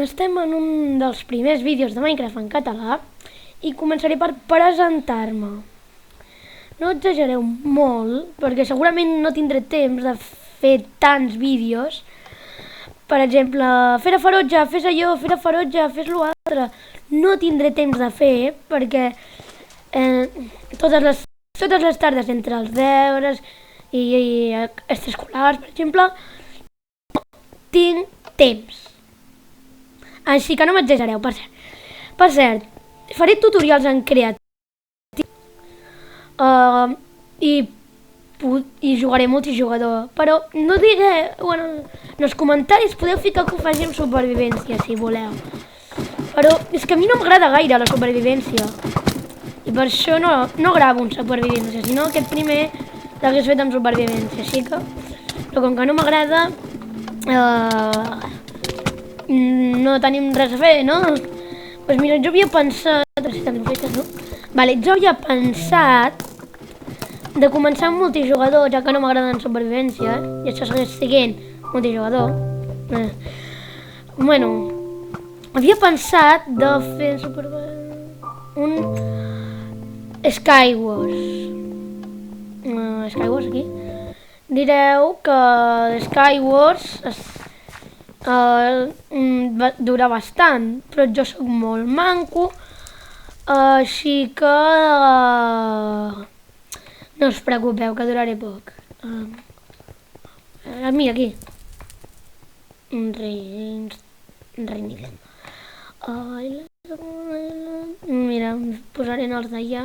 estem en un dels primers vídeos de Minecraft en català i començaré per presentar-me. No exagereu molt, perquè segurament no tindré temps de fer tants vídeos. Per exemple, Fera Ferotge, fes allò, Fera Ferotge, fes l'altre. No tindré temps de fer, perquè totes les tardes entre els deures i extraescolars, per exemple, tinc temps. Així que no m'exagereu, per cert. Faré tutorials en creatiu i jugaré multijugador, però no diré... Bueno, en els comentaris podeu ficar que ho faci amb supervivència, si voleu. Però és que a mi no m'agrada gaire la supervivència. I per això no gravo en supervivència, sinó aquest primer l'hagués fet amb supervivència, així que... Però com que no m'agrada... no tenim res a fer, no? Doncs mira, jo havia pensat... Vale, jo havia pensat de començar amb multijugador, ja que no m'agrada en supervivència, i això segueix sent multijugador. Bueno, havia pensat de fer un Skywars. Skywars aquí. Direu que Skywars dura bastant, però jo sóc molt manco, així que no us preocupeu, que duraré poc. Mira aquí. Reinicio. Mira, posaré els d'allà,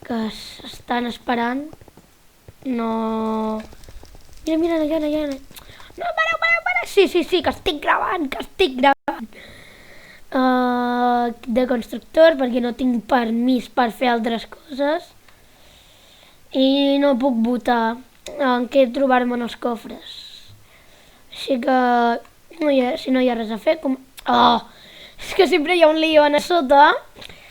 que s'estan esperant. No... Mira, allà. No, para. Sí, que estic gravant, de constructor, perquè no tinc permís per fer altres coses. I no puc votar en què trobar-me en els cofres. Així que, si no hi ha res a fer... és que sempre hi ha un lío a sota.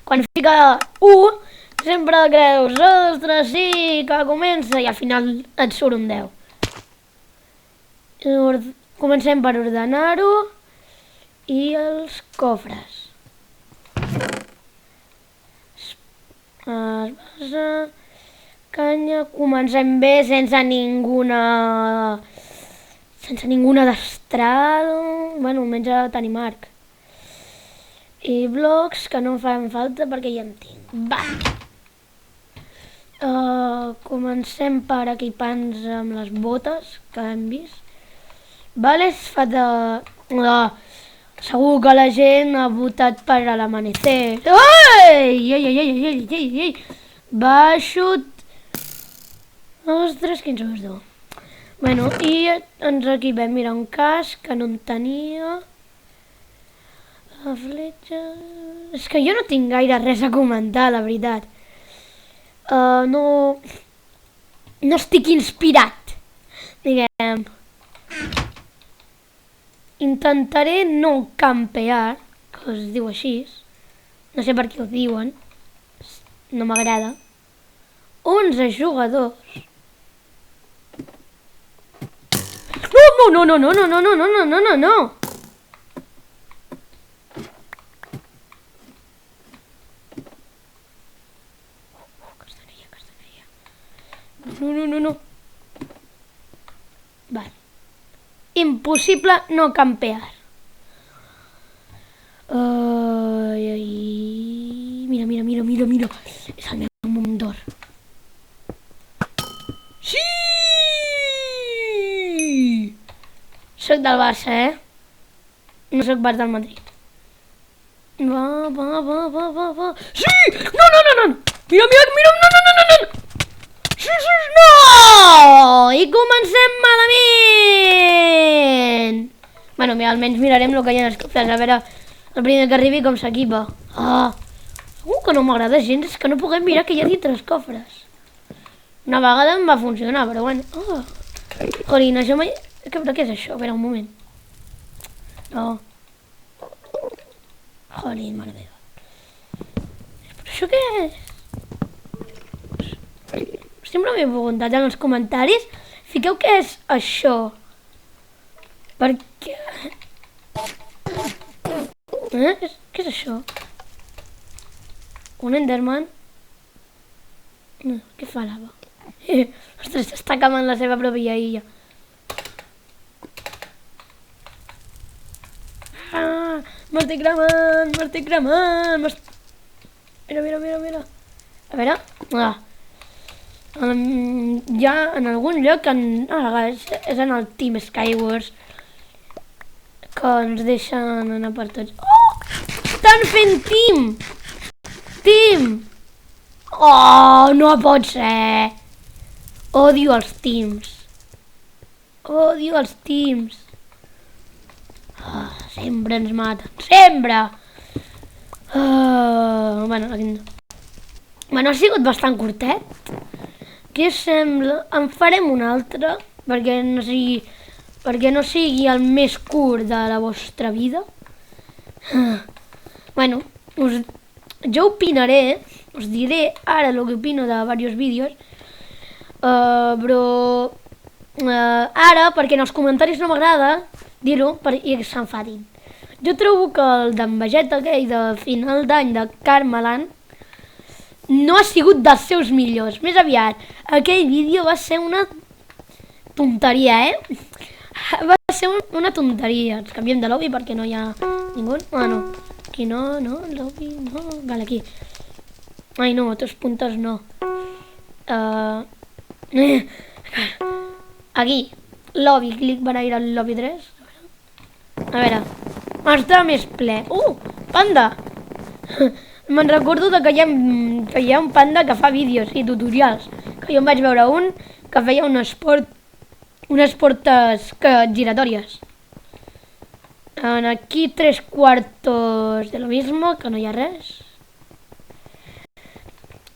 Quan fica 1, sempre creus, ostres, sí, que comença, i al final et surt un 10. Comencem per ordenar-ho i els cofres. Base, canya, comencem bé sense ninguna destral, bueno, almenys ja tenim arc. I blocs que no em fan falta perquè ja en tinc. Va! Comencem per equipar-nos amb les botes que hem vist. Vale, es fa de... segur que la gent ha votat per a l'amanecer. Ei! Baixut. Ostres, quins ous do. Bueno, i ens equipem. Mira, un casc que no en tenia. La fletxa... És que jo no tinc gaire res a comentar, la veritat. No estic inspirat, diguem. Intentaré no campear, que es diu així. No sé per què ho diuen. No m'agrada. 11 jugadors. No! No. Vale. Impossible no campear. Mira. És el meu moment d'or. Sí! Soc del Barça, No soc pas del Madrid. Va. Sí! No! Mira! No! Sí! No! I comencem malament! Bueno, almenys mirarem el que hi ha en els cofres, a veure el primer que arribi com s'equipa. Segur que no m'agrada gens, és que no puguem mirar que hi ha dintre els cofres. Una vegada em va funcionar, però bueno. Jolín, això mai... Què és això? A veure, un moment. No. Jolín, mare meva. Però això què és? Sempre m'he preguntat en els comentaris, fiqueu què és això. Perquè... Què és això? Un Enderman? No, què fa lava? Ostres, s'està quemant la seva pròpia illa. Ah, m'estic cremant. Mira. A veure. Hi ha en algun lloc, és en el Team Skywars, que ens deixen anar per tots. Oh! Estan fent team! Oh, no pot ser! Odio els teams. Oh, sempre ens maten, sempre! Bueno, aquí no. Bueno, ha sigut bastant curtet. Què sembla? En farem un altre, perquè no sigui el més curt de la vostra vida. Bueno, jo opinaré, us diré ara el que opino de diversos vídeos, però ara, perquè en els comentaris no m'agrada dir-ho i que s'enfadin. Jo trobo que el d'en Vegeta aquell de final d'any de Carmelan no ha sigut dels seus millors. Més aviat, aquell vídeo va ser una tonteria, Va ser una tonteria. Ens canviem de lobby perquè no hi ha ningú. No. Aquí no, lobby, no. Vale, aquí. Ai, no, otros puntos no. Aquí. Lobby, clic per ir al lobby 3. A veure. Està més ple. Panda! Me'n recordo que hi ha un panda que fa vídeos i tutorials. Que jo em vaig veure un que feia unes portes giratòries. Aquí 3/4 de lo mismo, que no hi ha res.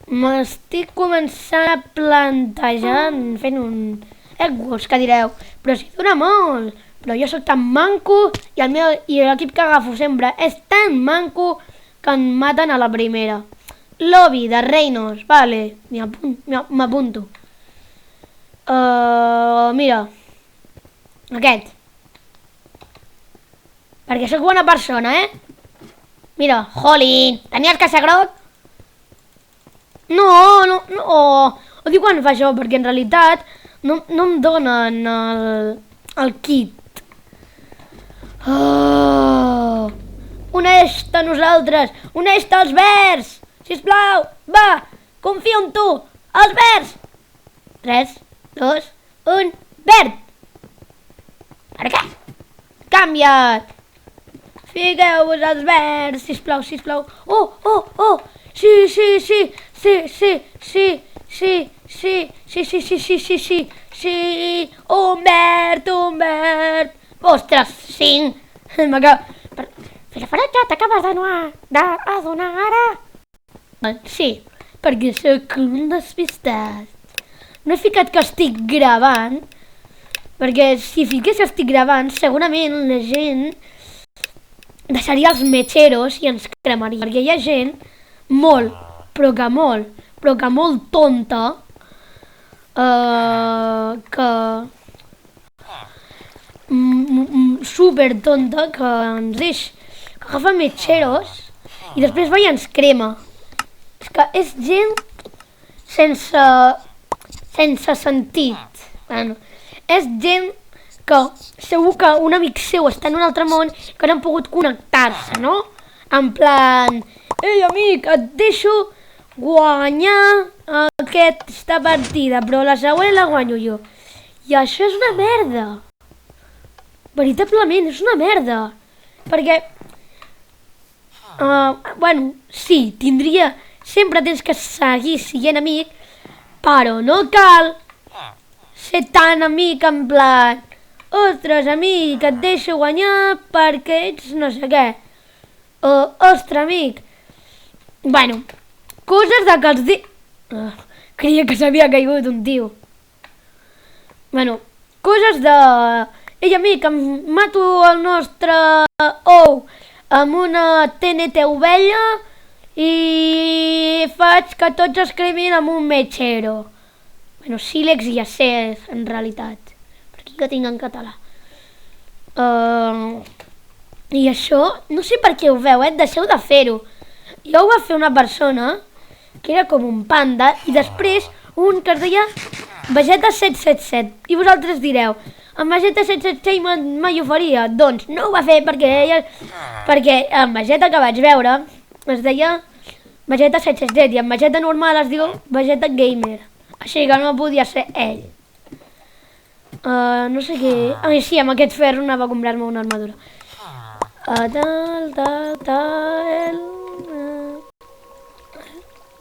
M'estic començant a plantejar fent un Eggwars, que direu, però si dura molt. Però jo sóc tan manco i l'equip que agafo sempre és tan manco que em maten a la primera. Lobby de Reinos, vale, m'apunto. Mira, aquest. Perquè sóc bona persona, Mira, jolín, tenies que ser groc? No. Odio quan fa això, perquè en realitat no em donen el kit. Uneix-te a nosaltres! Uneix-te als verds! Sisplau! Va! Confio en tu! Els verds! 3, 2, 1... Verd! Per què? Canvia't! Fiqueu-vos als verds! Sisplau! Oh! Sí! Un verd! Ostres, 5! Filafaratge, t'acabes d'adonar ara? Sí, perquè sóc un despistat. No he ficat que estic gravant, perquè si fiqués que estic gravant, segurament la gent deixaria els metxeros i ens cremaria. Perquè hi ha gent però que molt tonta, que super tonta, que ens que agafa metxeros i després va i ens crema. És que és gent sense sentit. Bueno, és gent que segur que un amic seu està en un altre món que no han pogut connectar-se, no? En plan, ei amic, et deixo guanyar aquesta partida, però la següent la guanyo jo. I això és una merda. Veritablement, és una merda. Perquè, bueno, sí, sempre tens que seguir sent amic, però no cal ser tan amic en plan, ostres, amic, et deixo guanyar perquè ets no sé què. O, ostres, amic. Bueno, coses de que els creia que s'havia caigut un tio. Bueno, coses de... Ei, amic, em mato el nostre ou amb una TNT ovella i faig que tots es cremin amb un metxero. Bueno, sílex ja sé, en realitat. Per aquí que tinc en català. I això, no sé per què ho veu, deixeu de fer-ho. Jo ho va fer una persona que era com un panda i després un que es deia Vegeta 777. I vosaltres direu, en Vegeta 777 mai ho faria? Doncs no ho va fer perquè en Vegeta que vaig veure es deia Vegeta 777 i en Vegeta normal es diu Vegeta Gamer. Així que no podia ser ell. No sé què... sí, amb aquest ferro anava a comprar-me una armadura.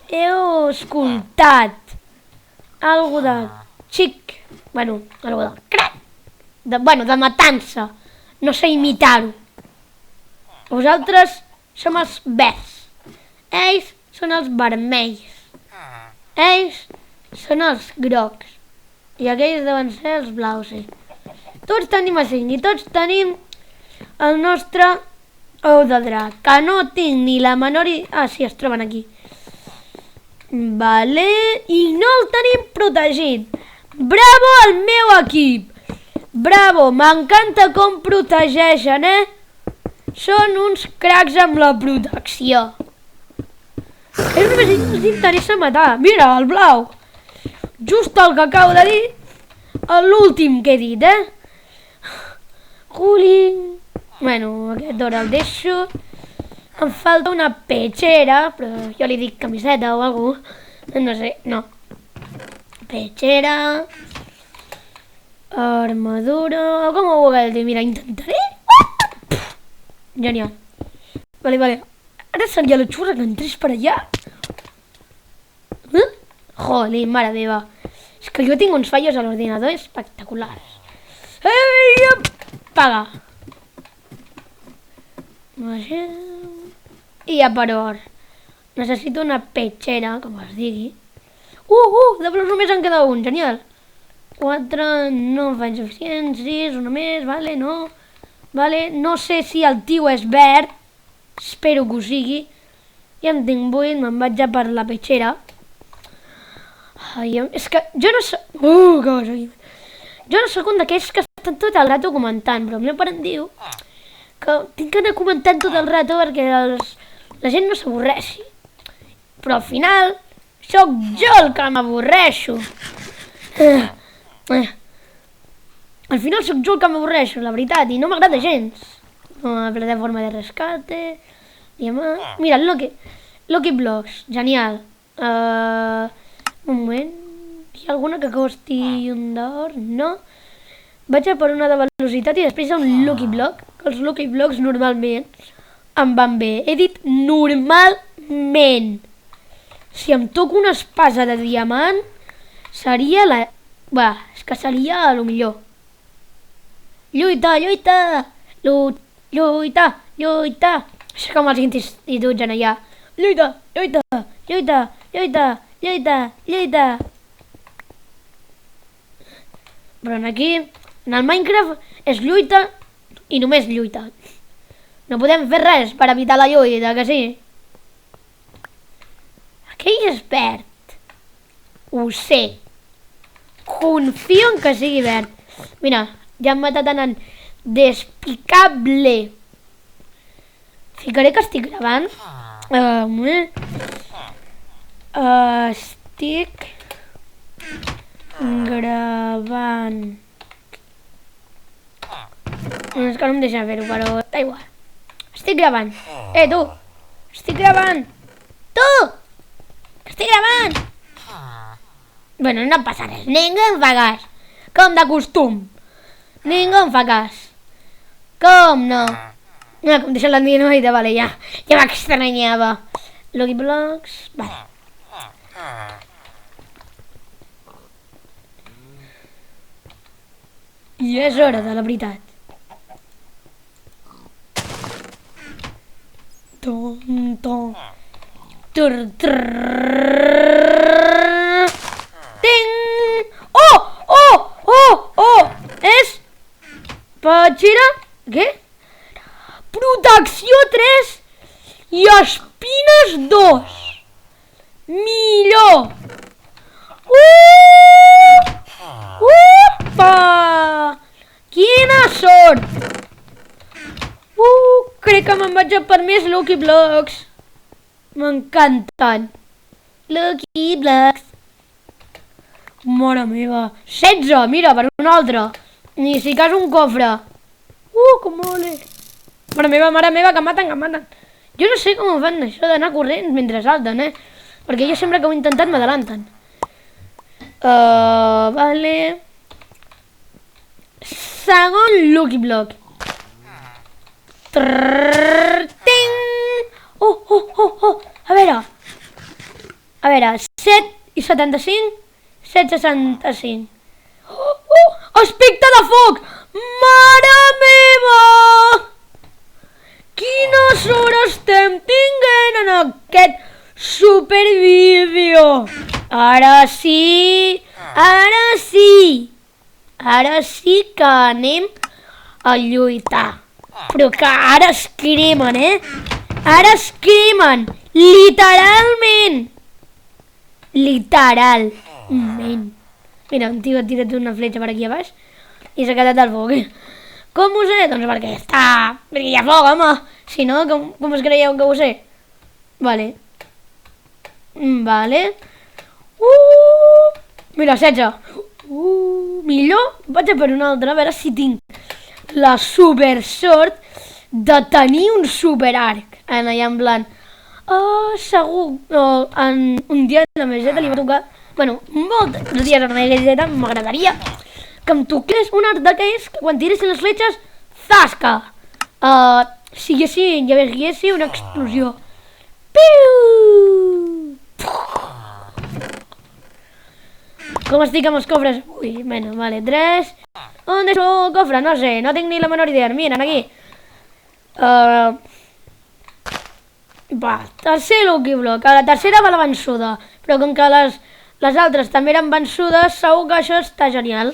He escoltat algo de xic, bueno, algo de crac, de matança, no sé imitar-ho. Vosaltres som els verds, ells són els vermells, ells són els grocs i aquells deuen ser els blaus, sí. Tots tenim així i tots tenim el nostre ou de drac, que no tinc ni la menor... sí, es troben aquí. Vale, i no el tenim protegit. Bravo al meu equip. Bravo, m'encanta com protegeixen, Són uns cracs amb la protecció. Només ens interessa matar. Mira, el blau. Just el que acabo de dir, l'últim que he dit, Juli. Bueno, aquest ara el deixo. Em falta una pechera, però jo li dic camiseta o alguna cosa. No sé, no. Pechera. Armadura. Com ho vulgueu dir? Mira, intentaré. Genial. Vale. Ara seria la xurra que entrés per allà. Jolín, mare meva. És que jo tinc uns fallos a l'ordinador espectaculars. Paga. I ja per or. Necessito una pechera, com es digui. De blancs només en queda un, genial. 4, no em fan suficient, 6, una més, vale, no. Vale, no sé si el tio és verd. Espero que ho sigui. Ja en tinc 8, me'n vaig ja per la pechera. És que jo no soc... Jo no soc un d'aquells que estan tot el rato comentant, però el meu pare em diu que tinc que anar comentant tot el rato perquè la gent no s'avorreixi. Però al final sóc jo el que m'avorreixo. Al final sóc jo el que m'avorreixo, la veritat, i no m'agrada gens. Una plataforma de rescate... Mira, Lucky Blocks, genial. Un moment, hi ha alguna que costi un d'or? No. Vaig a per una de velocitat i després un Lucky Block, que els Lucky Blocks normalment em van bé. He dit normalment. Si em toco una espasa de diamant, seria la... és que seria el millor. Lluita! Això com els instituts en allà. Lluita! Però aquí, en el Minecraft, és lluita i només lluita. No podem fer res per evitar la lluita, que sí? Aquell és verd. Ho sé. Confio en que sigui verd. Mira, ja hem matat en Despicable. Ficaré que estic gravant. Estic gravant. És que no em deixa fer-ho, però da igual. Estic gravant. Tu! Estic gravant! Tu! Estic gravant! Bueno, no passa res. Ningú em fa cas. Com de costum. Ningú em fa cas. Com no? Com deixa l'andinoide, vale, ja m'estranyava. Lucky Blocks, vale. I és hora de la veritat. Ting! És... Petxera? Què? Protecció 3 i espines 2. Millor. Upa! Quina sort! Crec que me'n vaig a per més Lucky Blocks. M'encanten. Lucky Blocks. Mare meva. 16, mira, per un altre. Ni si cas un cofre. Que mole. Mare meva, que maten, que maten. Jo no sé com ho fan això d'anar corrent mentre salten, perquè jo sempre que ho he intentat m'adalanten. Vale. Segon Lucky Block. Ting! A veure, 7 i 75, 7,65. Aspecte de foc! Mare meva! Quina sort estem tinguent en aquest supervídeo! Ara sí que anem a lluitar. Però que ara es cremen, Ara es cremen! Literalment! Literalment. Mira, un tio ha tirat una fletxa per aquí a baix i s'ha quedat al foc. Com ho sé? Doncs perquè hi ha foc, home. Si no, com us creieu que ho sé? Vale. Mira, 16. Millor vaig a per una altra, a veure si tinc la super sort de tenir un super arc. Allà en plan, segur, un dia a la meva geta li va tocar, molts dies a la meva geta m'agradaria que em toqués un arc d'aquells que quan tiressin les fletxes, zasca! Hi hagués una explosió. Piu! Com estic amb els cofres? Vale, 3. On deixo el cofre? No sé, no tinc ni la menor idea. Miren, aquí. Tercer Lucky Block. La tercera va la vençuda, però com que les altres també eren vençudes, segur que això està genial.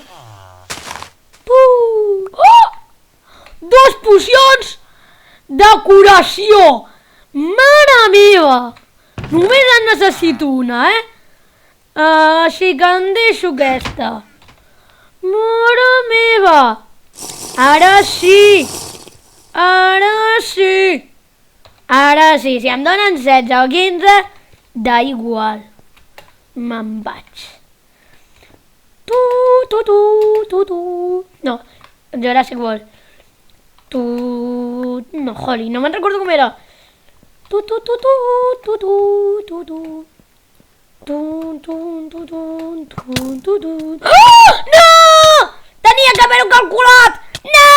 2 pocions de curació! Mare meva! Només en necessito una, així que em deixo aquesta. Mare meva! Ara sí! Si em donen 16 o 15, da igual. Me'n vaig. No, Jurassic World. No, Holly, no me'n recordo com era. No! Tenia que haver-ho calculat! No!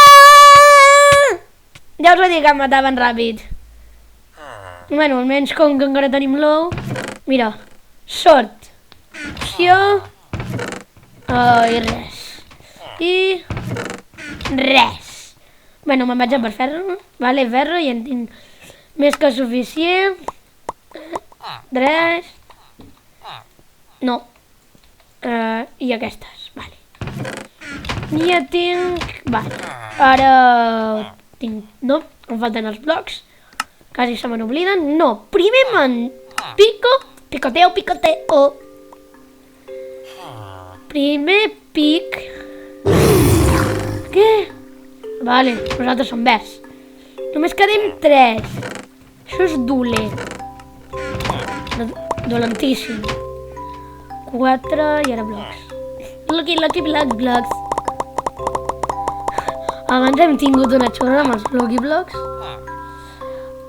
Ja us ho dic que em mataven ràpid. Almenys com que encara tenim l'ou. Mira, sort, opció i res. I res. Me'n vaig a per ferro. Vale, ferro, i en tinc més que suficient. 3. No. I aquestes, vale. Ja tinc... Vale. Ara tinc... No, em falten els blocs. Quasi se me n'obliden. No, primer me'n picoteo. Primer pic... Què? Vale, nosaltres som verds. Només quedem 3. Això és dolent. Dolentíssim. 4 i ara blocs. Lucky blocks. Abans hem tingut una xurra amb els Lucky Blocks.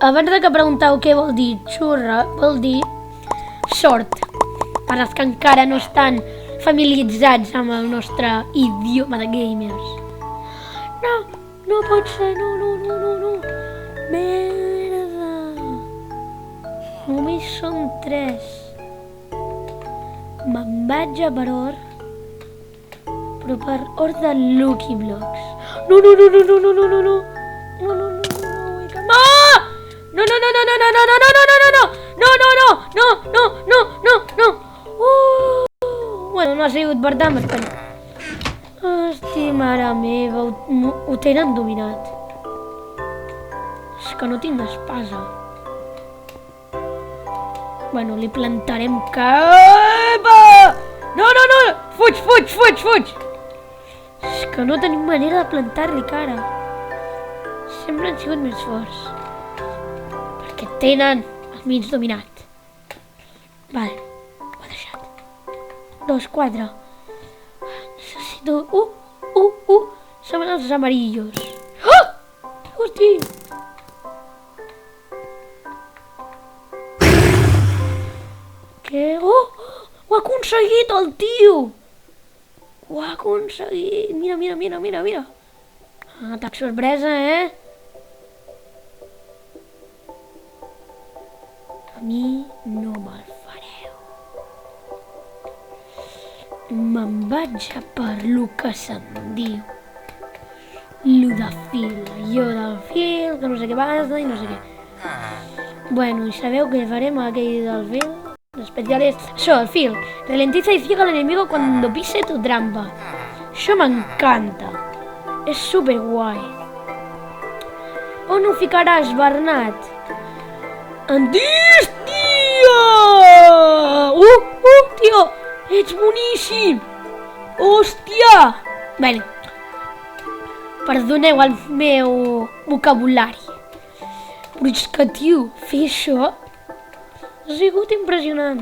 Abans que pregunteu què vol dir xurra, vol dir sort. Per als que encara no estan familiaritzats amb el nostre idioma de gamers. No pot ser, no. Merda. Només són 3. Me'n vaig a per or, però per or de Lucky Blocks. No. Bueno, no ha sigut per tant, espera. Hosti, mare meva, ho tenen dominat. És que no tinc espasa. Bueno, li plantarem capa! No! Fuig! És que no tenim manera de plantar-li cara. sempre han sigut més forts. Perquè tenen el mig dominat. Vale, ho he deixat. 2, 4. Necessito... Som els amarillos. Oh! Hosti! Què? Oh! Ho ha aconseguit el tio! Ho ha aconseguit! Mira. Atac sorpresa, A mi no me'l fareu. Me'n vaig a per lo que se'n diu. Lo de fil, allò del fil, que no sé què passa i no sé què. Bueno, i sabeu què farem aquell del fil? L'especial és això, el fil. Ralentiza y ciega al enemigo cuando pise tu trampa. Això m'encanta. És superguai. On ho ficaràs, Bernat? Endís, tia! Tio! Ets boníssim! Hòstia! Bé, perdoneu el meu vocabulari. Però és que, tio, fer això ha sigut impressionant.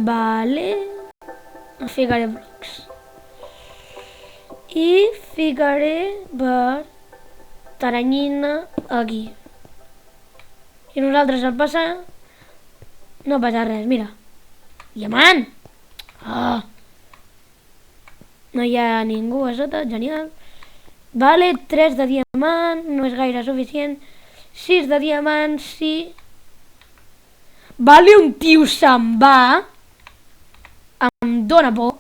Vale. Ficaré blocs. I ficaré per Taranyina aquí. I nosaltres al passar no passa res, mira. Diamant! Ah! No hi ha ningú a sota, genial. Vale, 3 de diamant, no és gaire suficient. 6 de diamant, sí. Vale, un tio se'n va. Em dóna por.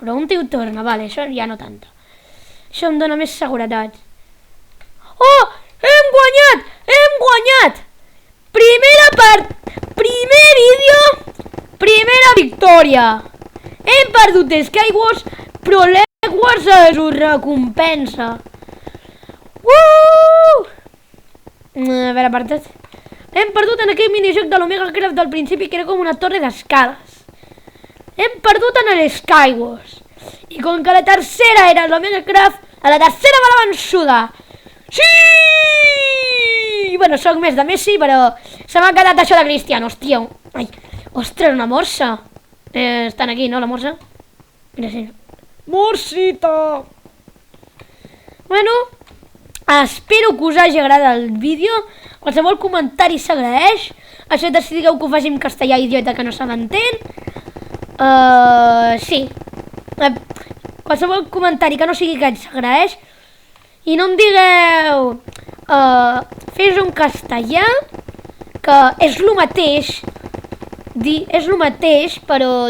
Però un tio torna, vale, això ja no tanta. Això em dóna més seguretat. Oh! Hem guanyat! Hem guanyat! Primer vídeo, primera victòria. Hem perdut Skywars, però l'Egwars us recompensa. A veure, apartat. Hem perdut en aquell minijoc de l'Omega Craft del principi, que era com una torre d'escales. Hem perdut en l'Skywars. I com que la tercera era l'Omega Craft, a la tercera me la van sudar. Sí! Bueno, soc més de Messi, però se m'ha quedat això de Cristiano, hòstia. Ai, ostres, una morsa. Estan aquí, no, la morsa? Mira, sí. Morsita! Bueno, espero que us hagi agradat el vídeo. Qualsevol comentari s'agraeix. Això decidigueu que ho faci en castellà, idiota, que no se m'entén. Sí. Qualsevol comentari que no sigui aquest s'agraeix. I no em digueu fes-ho en castellà, que és el mateix, però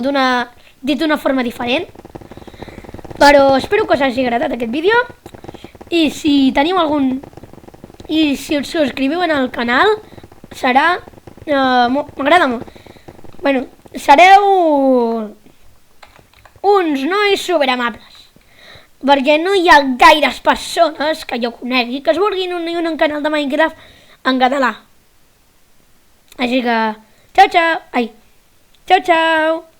dit d'una forma diferent. Però espero que us hagi agradat aquest vídeo. I si teniu algun... I si us subscriviu en el canal, serà... m'agrada molt. Bueno, sereu uns nois superamables. Perquè no hi ha gaires persones que jo conegui que es vulguin unir a un canal de Minecraft en català. Així que... Ciao, ciao! Ai! Ciao, ciao!